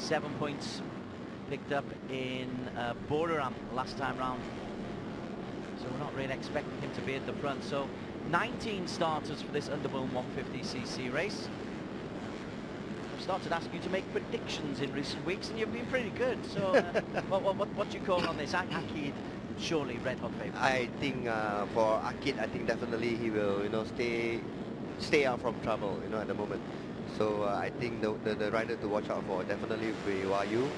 7 points picked up in Buriram last time round. So we're not really expecting him to be at the front. So 19 starters for this Underbone 150cc race. I've started asking you to make predictions in recent weeks, and you've been pretty good. So what do you call on this? Akid, surely red hot favourite. I think for Akid, I think definitely he will, stay out from trouble, at the moment. So I think the rider to watch out for definitely will be YU.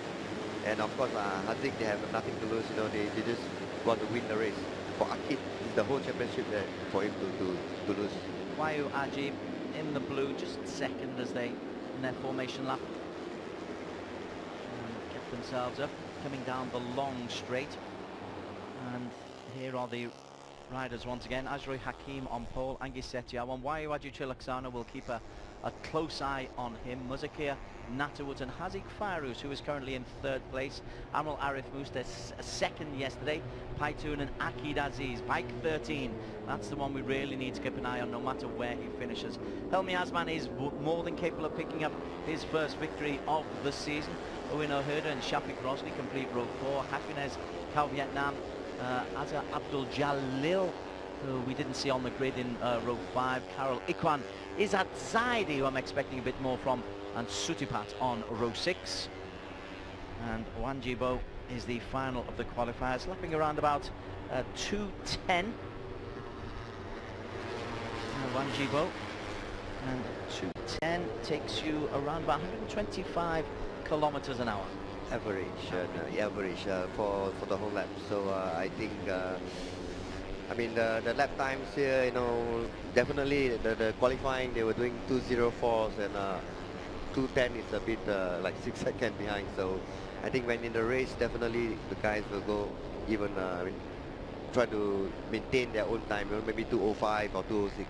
And of course, Haziq, they have nothing to lose. They just want to win the race. For Akid, it's the whole championship there for him to lose. YU Ajib in the blue, just second as they in their formation lap. And kept themselves up, coming down the long straight. And here are the riders once again. Azri Hakim on pole, Angie Setiawan. YU Ajib Chilaksana will keep a close eye on him. Muzakir Natterwood and Haziq Fairuz, who is currently in third place. Amral Arif Musta second yesterday. Paitoon and Akid Aziz, bike 13. That's the one we really need to keep an eye on no matter where he finishes. Helmi Azman is more than capable of picking up his first victory of the season. Owen O'Herda and Shafiq Rosli complete row 4. Hafinez Khao Vietnam, Azza Abdul Jalil, who we didn't see on the grid in row 5. Carol Ikwan, Izzat Zaidi, who I'm expecting a bit more from, and Sutipat on row 6. And Wanjibo is the final of the qualifiers, lapping around about 2:10. Wanjibo, and 2:10 takes you around about 125 kilometers an hour. Average, average for the whole lap. So I think, I mean, the lap times here, definitely the qualifying, they were doing 2:04s, and 2:10 is a bit like 6 seconds behind. So I think when in the race, definitely the guys will go even try to maintain their own time, maybe 2:05 or 2:06.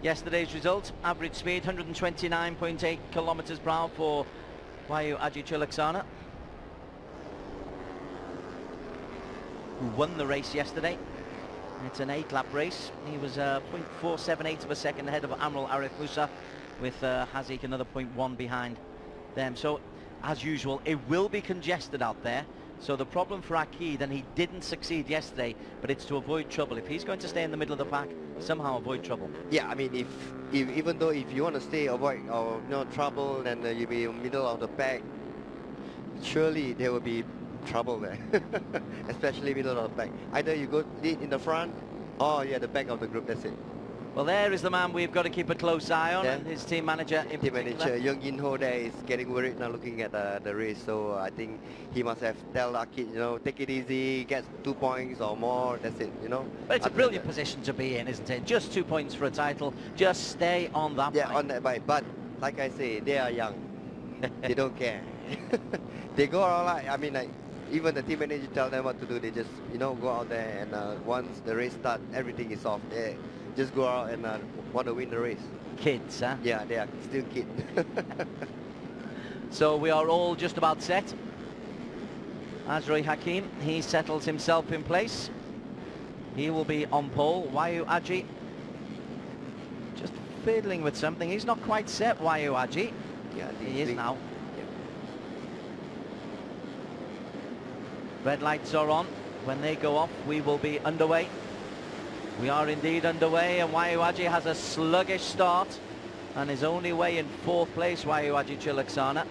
Yesterday's result, average speed 129.8 kilometers per hour for YU Ajib Chilaksana, who won the race yesterday. It's an 8-lap race. He was 0.478 of a second ahead of Amral Arif Musa, with Haziq another 0.1 behind them. So as usual, it will be congested out there. So the problem for Akid, and he didn't succeed yesterday, but it's to avoid trouble. If he's going to stay in the middle of the pack, somehow avoid trouble. Yeah, I mean, even though if you want to stay avoid trouble, then you'll be in the middle of the pack, surely there will be trouble there, especially middle of the pack. Either you go lead in the front, or you're at the back of the group. That's it. Well, there is the man we've got to keep a close eye on, yeah. And his team manager in particular. Team manager Young In Ho there is getting worried now looking at the race. So I think he must have tell Akid, take it easy, get 2 points or more. That's it, But it's a brilliant position to be in, isn't it? Just 2 points for a title. Just stay on that bike. Yeah, on that bike. But like I say, they are young. They don't care. They go all right. I mean, like, even the team manager tell them what to do. They just, go out there, and once the race starts, everything is off. They just go out and want to win the race. Kids, huh? Yeah, they are still kids. So we are all just about set. Azri Hakim, he settles himself in place. He will be on pole. YU Ajib just fiddling with something. He's not quite set, YU Ajib. Yeah, he is now. Yeah. Red lights are on. When they go off, we will be underway. We are indeed underway, and YU Ajib has a sluggish start and is only way in 4th place, YU Ajib Chilaksana.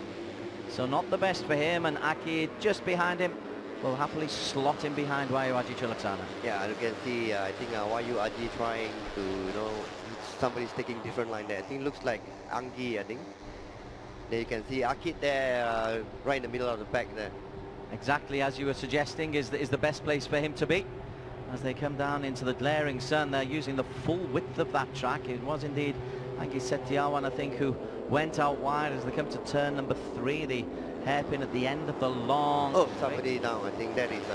So not the best for him, and Akid just behind him will happily slot in behind YU Ajib Chilaksana. Yeah, you can see, I think YU Ajib trying to, somebody's taking different line there. I think looks like Angi, I think. There you can see Akid there, right in the middle of the pack there. Exactly as you were suggesting is the best place for him to be. As they come down into the glaring sun, they're using the full width of that track. It was indeed Angie Setiawan, I think, who went out wide as they come to turn number 3, the hairpin at the end of the long... Oh, somebody now, I think that is...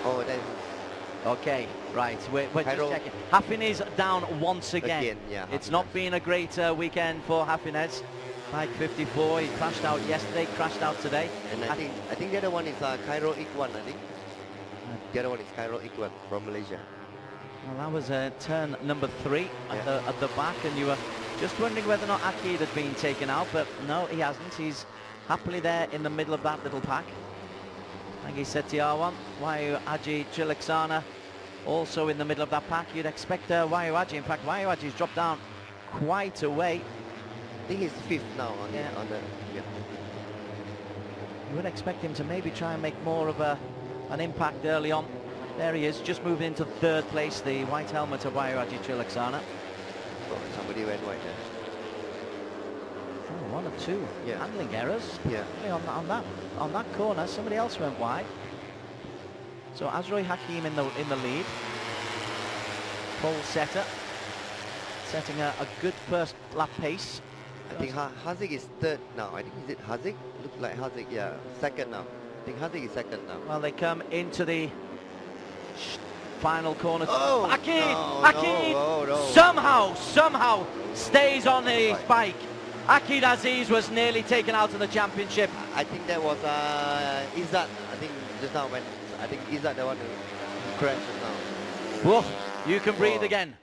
Oh, that is... Okay, right, we're just checking. Hafinez down once again. Yeah, it's not been a great weekend for Hafinez. Bike 54, he crashed out yesterday, crashed out today. And I think the other one is Cairo Ikwan, I think. The other one is Cairo Ikwan from Malaysia. Well, that was turn number 3 at the back, and you were Just wondering whether or not Akid had been taken out, but no, he hasn't. He's happily there in the middle of that little pack. Angie Setiawan, Wayu Aji Chilaksana also in the middle of that pack. You'd expect Wayu Aji. In fact, Wayu Aji's dropped down quite a way. I think he's 5th now on Yeah. the yeah. You would expect him to maybe try and make more of an impact early on. There he is, just moving into 3rd place, the white helmet of Wayu Aji Chilaksana. Oh, somebody went white there. Oh, 1 or 2 Yeah. handling errors. Yeah. On that corner, somebody else went wide. So Azroy Hakim in the lead. Pole setter, setting a good first lap pace. I think Haziq is 3rd now. I think, is it Haziq? Looks like Haziq, yeah. 2nd now. I think Haziq is 2nd now. Well, they come into the final corner. Oh! Akid! No, Akid! no. Somehow stays on the bike. Akid Aziz was nearly taken out of the championship. I think that was Izzat. I think just now when I think Izzat the one who crashed just now. Whoa, you can breathe Whoa. again.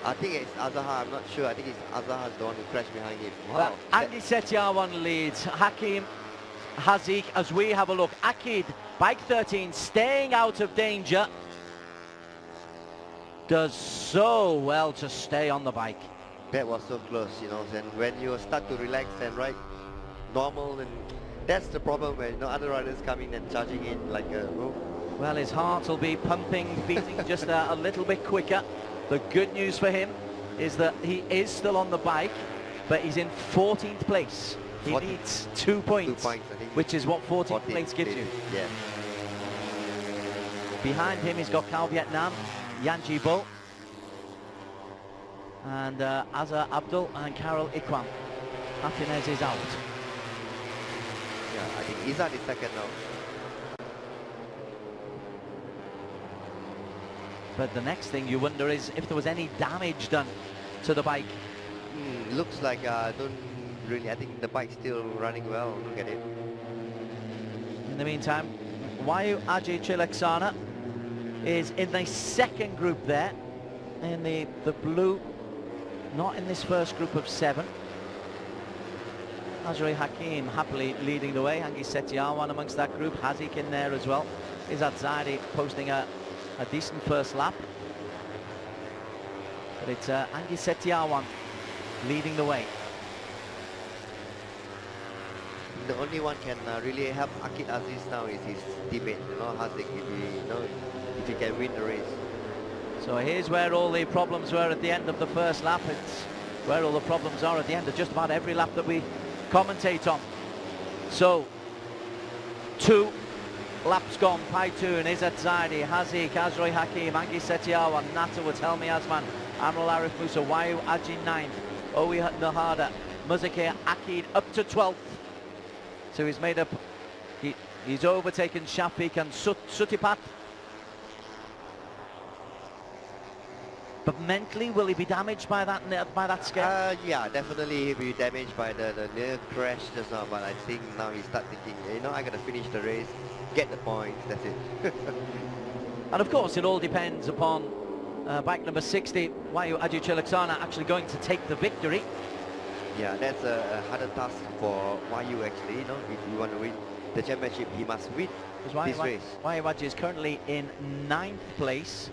I think it's Azahar. I'm not sure. I think it's Azahar the one who crashed behind him. Wow. Well, Andy Setiawan leads. Hakim Haziq, as we have a look. Akid, bike 13, staying out of danger. Does so well to stay on the bike. That was so close, you know. And when you start to relax and ride normal, and that's the problem when other riders coming and charging in like a rope. Well, his heart will be pumping, beating just a little bit quicker. The good news for him is that he is still on the bike, but he's in 14th place. He 14. needs 2 points, 2 points, I think. which is what 14th place gives you. Yeah. Behind him, he's got Cal Vietnam, Yanji Bull, and Azza Abdul and Carol Ikwam. Hafinez is out. Yeah, I think Izzat is 2nd now. But the next thing you wonder is if there was any damage done to the bike. Looks like don't really. I think the bike's still running well. Look at it. In the meantime, Wayu Aji Chilaksana is in the 2nd group there, in the blue, not in this first group of 7. Azri Hakim happily leading the way. Angie Setiawan amongst that group. Haziq in there as well. Izzat Zaidi posting a decent first lap. But it's Angie Setiawan leading the way. The only one can really help Akid Aziz now is his teammate, Haziq, if he can win the race. So here's where all the problems were at the end of the first lap. It's where all the problems are at the end of just about every lap that we commentate on. So 2 laps gone. Paitoon, Izzat Zaidi, Haziq, Azroy Hakim, Angie Setiawan, Nata Woods, Helmi Azman, Amrul Arif Musa, Wayu Aji 9th, Owi Nahada, Muzakir Akid up to 12th. So he's made up, he's overtaken Shafiq and Sutipat. But mentally, will he be damaged by that scare? Yeah, definitely he'll be damaged by the near crash just now, but I think now he start thinking, I gotta finish the race, get the points, that's it. And of course, it all depends upon bike number 60, Wayu Aji Chilaksana, actually going to take the victory. Yeah, that's a harder task for Wayu actually, if you want to win the championship, he must win this race. Wayu Aji is currently in 9th place,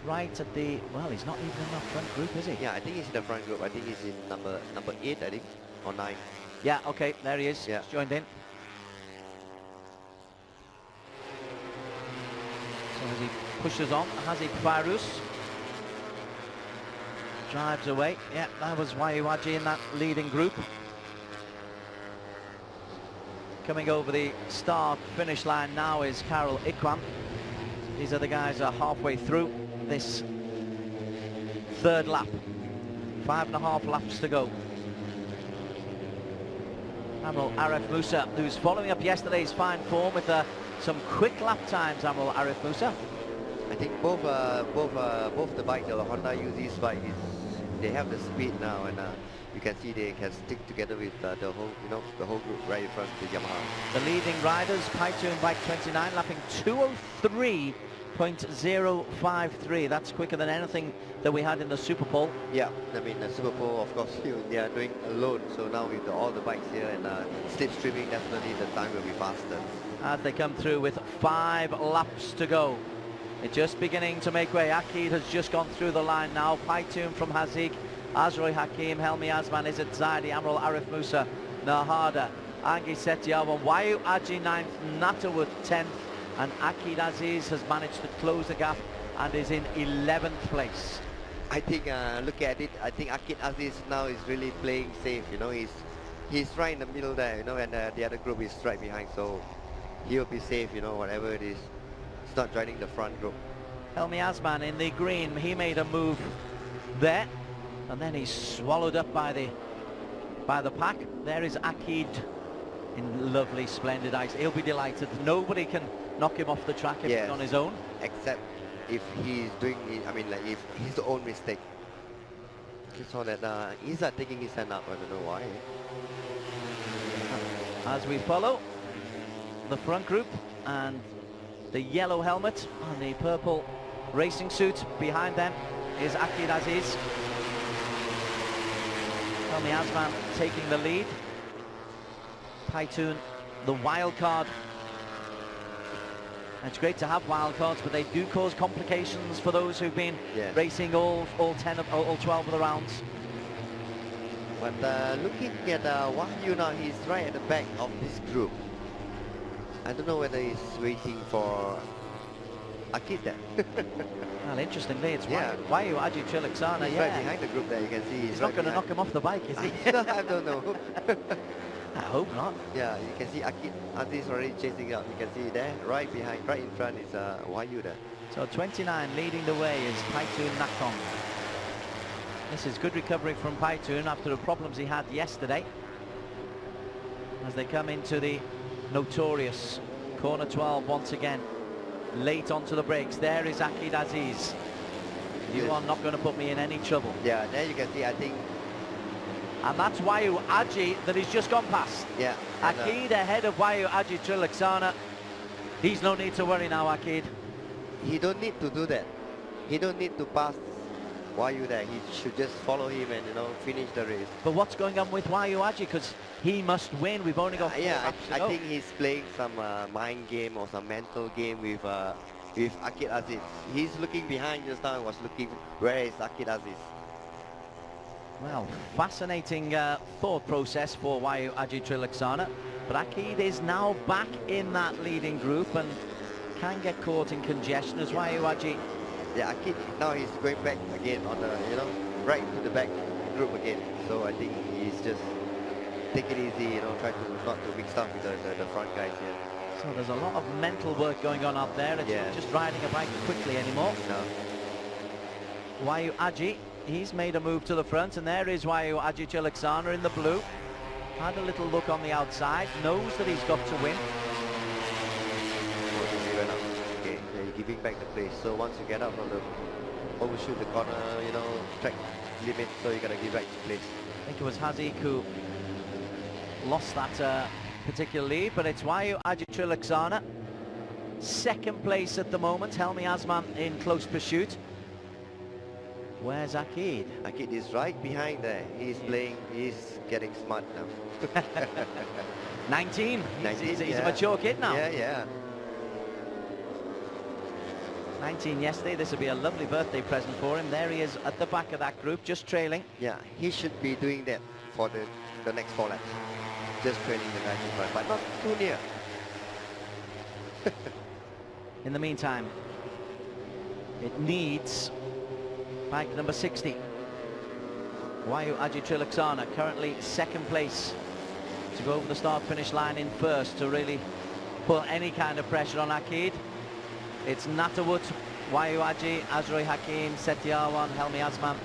right at the, well, he's not even in that front group, is he? Yeah, I think he's in the front group. I think he's in number 8, I think, or 9. Yeah, okay, there he is, yeah. He's joined in. So as he pushes on, Haziq Fairuz drives away. Yeah, that was Wayu Aji in that leading group. Coming over the start-finish line now is Carol Ikwam. These are the guys who are halfway through this 3rd lap. 5.5 laps to go. Amrul Arif Musa, who's following up yesterday's fine form with some quick lap times, Amrul Arif Musa. I think both the bike, the Honda Uzi's bike, they have the speed now, and you can see they can stick together with the whole group right in front of the Yamaha. The leading riders, Paitoon bike 29, lapping 2:03 .053. That's quicker than anything that we had in the Super Bowl. Yeah, I mean the Super Bowl, of course, they are doing alone. So now with all the bikes here and slipstreaming, definitely the time will be faster. As they come through with 5 laps to go. They're just beginning to make way. Akid has just gone through the line now. Paitoon from Haziq, Azroy Hakim, Helmi Azman, Izzat Zaidi, Amrul Arif Musa, Nahada, Angi Setiawan, Wayu Aji 9th, Natawut 10th, and Akid Aziz has managed to close the gap and is in 11th place. I think, look at it, I think Akid Aziz now is really playing safe, you know, he's right in the middle there, you know, and the other group is right behind, so he'll be safe, you know, whatever it is. He's not joining the front group. Helmi Azman in the green, he made a move there, and then he's swallowed up by the pack. There is Akid in lovely, splendid ice. He'll be delighted. Nobody can knock him off the track if he's on his own. Except if he's doing it, I mean, like if his own mistake. You saw that he's not taking his hand up, I don't know why. As we follow the front group and the yellow helmet and the purple racing suit, behind them is Akid Aziz. Helmi Azman taking the lead. Paitoon, the wild card. It's great to have wild cards, but they do cause complications for those who've been racing all 12 of the rounds. But looking at Wahyu now, he's right at the back of this group. I don't know whether he's waiting for Akid there. Well, interestingly, it's Wayu Aji Trilaksana. He's right behind the group there. You can see he's not going to knock him off the bike, is he? I don't know. I hope not. Yeah, you can see Akid Aziz already chasing up. You can see there, right behind, right in front is Wahyu there. So 29 leading the way is Paitoon Nakong. This is good recovery from Paitoon after the problems he had yesterday. As they come into the notorious corner 12 once again. Late onto the brakes. There is Akid Aziz. You are not going to put me in any trouble. Yeah, there you can see, I think. And that's Wayu Aji that he's just gone past. Yeah. Akid ahead of Wayu Aji Trilaksana. He's no need to worry now, Akid. He don't need to do that. He don't need to pass Wayu there. He should just follow him and, you know, finish the race. But what's going on with Wayu Aji? Because he must win. We've only got I think he's playing some mind game or some mental game with Akid Aziz. He's looking behind just now. Was looking where is Akid Aziz. Well, fascinating thought process for Wayu Aji Trilaksana. But Akid is now back in that leading group and can get caught in congestion as Wayu Aji. Yeah, Akid now he's going back again on the, you know, right to the back group again. So I think he's just take it easy, you know, try to not to mix up with the front guys here. So there's a lot of mental work going on out there. It's not just riding a bike quickly anymore. No. Wayu Aji, he's made a move to the front, and there is Wayu Aji Trilaksana in the blue. Had a little look on the outside, knows that he's got to win. Okay, they're giving back the place. So once you get out from the overshoot the corner, you know, track limit, so you gotta give back the place. I think it was Haziq who lost that particular lead, but it's Wayu Aji Trilaksana. Second place at the moment, Helmi Azman in close pursuit. Where's Akid? Akid is right behind there. He's playing, he's getting smart now. 19. He's a mature kid now. Yeah. 19 yesterday. This will be a lovely birthday present for him. There he is at the back of that group, just trailing. Yeah, he should be doing that for the next 4 laps. Just trailing the guys in front, but not too near. In the meantime, it needs bike number 60. Wayu Aji Trilaksana, currently second place, to go over the start-finish line in first to really put any kind of pressure on Akid. It's Natawut, Wayu Aji, Azroy Hakim, Setiawan, Helmi Azman,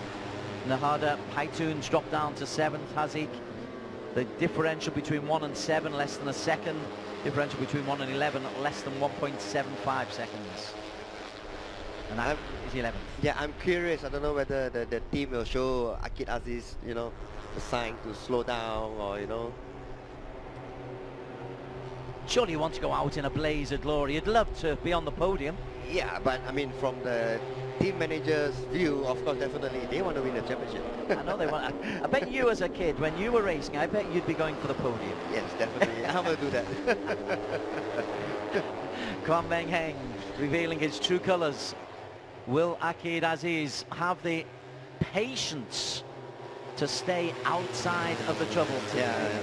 Nahada. Paitoon's dropped down to 7th, Haziq. The differential between 1 and 7, less than a second. Differential between 1 and 11, less than 1.75 seconds. And that is 11th. Yeah, I'm curious. I don't know whether the team will show Akid Aziz, you know, a sign to slow down or, you know. Surely you want to go out in a blaze of glory. You'd love to be on the podium. Yeah, but I mean, from the team manager's view, of course, definitely they want to win the championship. I know they want. I bet you, as a kid, when you were racing, I bet you'd be going for the podium. Yes, definitely. I'm gonna do that. Kwon Meng Heng revealing his true colours. Will Akid Aziz have the patience to stay outside of the trouble?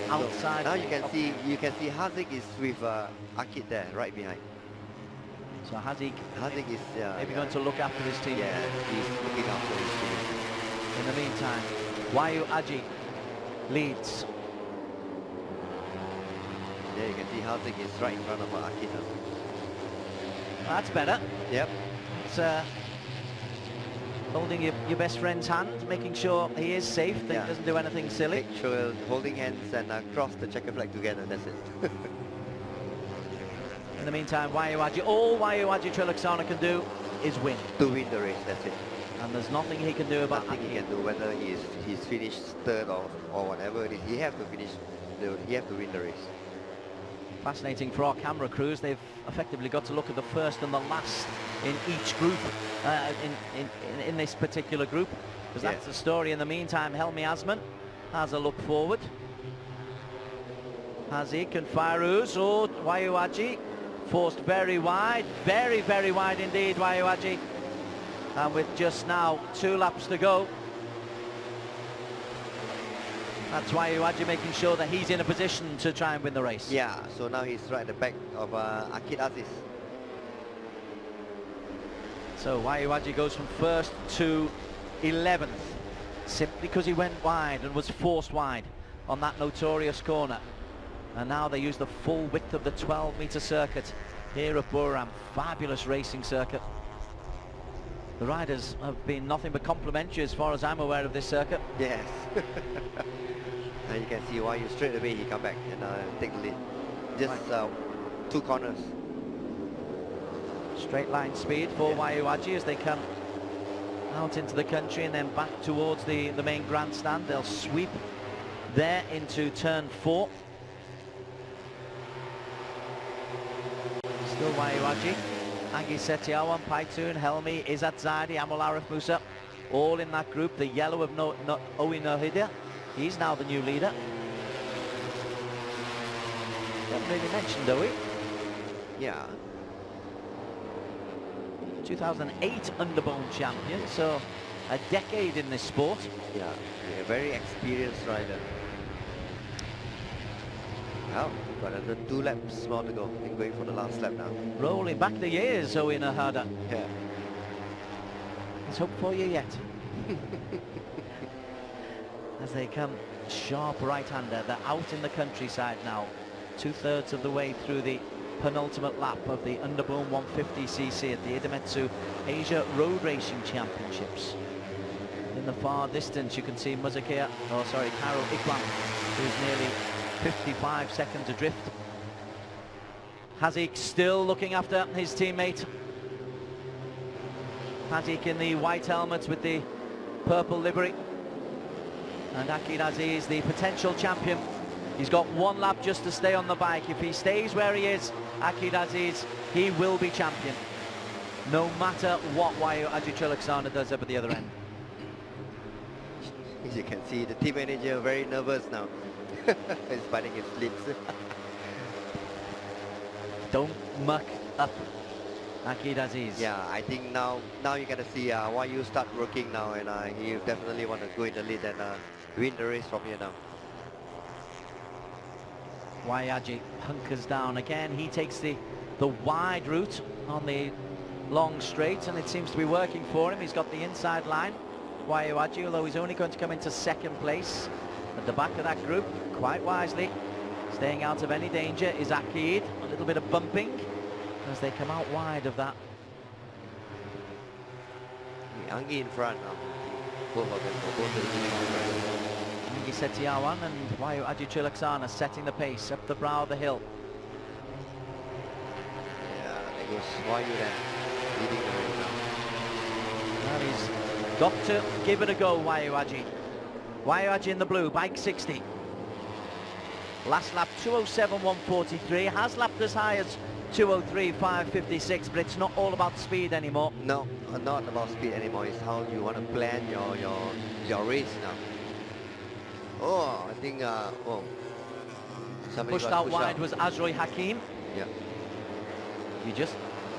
Outside. So now you can see Haziq is with Akid there, right behind. So Haziq is maybe going to look after his team. Yeah, he's looking after his team. In the meantime, Wayu Aji leads. There you can see Haziq is right in front of Akid now. That's better. Yep. It's holding your best friend's hand, making sure he is safe, that he doesn't do anything silly. Make sure holding hands and cross the checker flag together, that's it. In the meantime, Wayu Aji, all Wayu Aji Trilaksana can do is win. To win the race, that's it. And there's nothing he can do about nothing he can do, whether he's finished third or whatever it is. He have to finish, he have to win the race. Fascinating for our camera crews. They've effectively got to look at the first and the last in each group, in this particular group, because that's the story. In the meantime, Helmi Asman has a look forward. Haziq and Fairuz, Wayu Aji forced very wide, very, very wide indeed, Wayu Aji. And with just now 2 laps to go, that's Wayu Aji making sure that he's in a position to try and win the race. Yeah, so now he's right at the back of Akid Aziz. So Wayu Aji goes from 1st to 11th, simply because he went wide and was forced wide on that notorious corner. And now they use the full width of the 12-metre circuit here at Buriram. Fabulous racing circuit. The riders have been nothing but complimentary as far as I'm aware of this circuit. Yes. And you can see why straight away he come back and take the lead. Just 2 corners. Straight line speed for Wayu Aji as they come out into the country and then back towards the main grandstand. They'll sweep there into turn 4. Still Wayu Aji, Angie Setiawan, Paitun, Helmi, Izzat Zaidi, Amol Arif Musa, all in that group. The yellow of Owi Nohida, he's now the new leader. Haven't really mentioned Owi. Yeah. 2008 Underbone champion, so a decade in this sport. Yeah, very experienced rider. Well, got another 2 laps more to go. He's going for the last lap now. Rolling back the years, Owi Nohida. Yeah. Let's hope for you yet. As they come sharp right-hander, they're out in the countryside now, 2/3 of the way through the penultimate lap of the Underbone 150cc at the Idemitsu Asia Road Racing Championships. In the far distance you can see Carol Ikwan, who's nearly 55 seconds adrift. Haziq still looking after his teammate. Haziq in the white helmet with the purple livery. And Akid Aziz, the potential champion. He's got 1 lap just to stay on the bike. If he stays where he is, Akid Aziz, he will be champion. No matter what Wayu Aji Trilaksana does up at the other end. As you can see, the team manager very nervous now. He's biting his lips. Don't muck up, Akid Aziz. Yeah, I think now you got to see why you start working now, and he definitely want to go in the lead and win the race from here now. Wayu Aji hunkers down again. He takes the wide route on the long straight, and it seems to be working for him. He's got the inside line, Wayu Aji, although he's only going to come into 2nd place. At the back of that group, quite wisely, staying out of any danger is Akid. A little bit of bumping as they come out wide of that. Angie in front now. Both of them go to the finish. Angie Setiawan and Wayu Aji Trilaksana setting the pace up the brow of the hill. Yeah, there goes Wayu then, leading the race now. Well, he's got to give it a go, Wayu Aji. Wayu Aji in the blue, bike 60. Last lap 207.143, has lapped as high as 203.556, but it's not all about speed anymore. No, not about speed anymore. It's how you want to plan your race now. Oh, I think somebody Pushed got out pushed wide out. was Azroy Hakim. Yeah. You just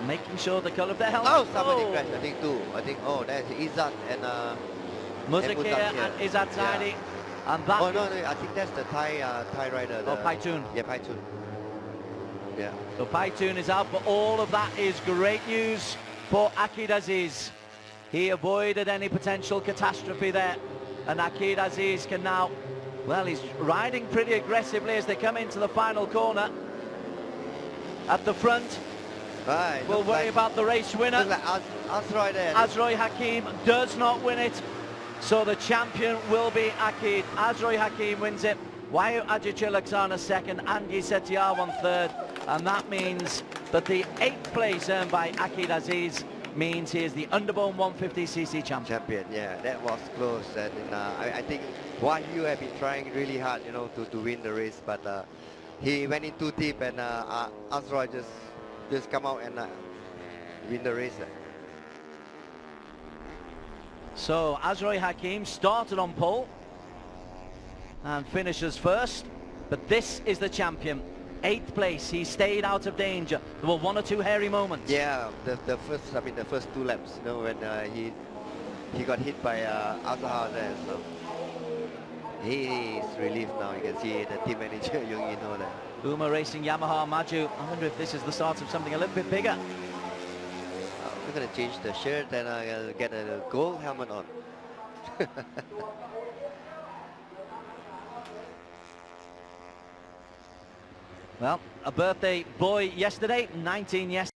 making sure the colour of their helmet. Oh, somebody crashed. I think two. I think that's Izzat and Muzakir and Izzat Zaidi. And that oh no, I think that's the Thai rider. Oh, Paitun. Yeah, Paitun. Yeah. So Paitun is out, but all of that is great news for Akid Aziz. He avoided any potential catastrophe there, and Akid Aziz can now, well, he's riding pretty aggressively as they come into the final corner. At the front, Right. we'll worry about the race winner. Looks like Azroy there. Azroy Hakim does not win it, so the champion will be Akid. Azroy Hakim wins it, Wayu Ajichilaksana second, Angie Setiawan third, and that means that the 8th place earned by Akid Aziz means he is the Underbone 150cc champion. Yeah, that was close, and I think Wayu have been trying really hard, you know, to win the race, but he went in too deep, and Azroy just come out and win the race. So Azroy Hakim started on pole and finishes first, but this is the champion. 8th place, he stayed out of danger. There were 1 or 2 hairy moments. Yeah, the first 2 laps, you know, when he got hit by Azahar there, so he's relieved now. You can see the team manager Young Ino there. Uma Racing Yamaha Maju. I wonder if this is the start of something a little bit bigger. We're gonna change the shirt and I'll get a gold helmet on. Well, a birthday boy yesterday, 19 yesterday.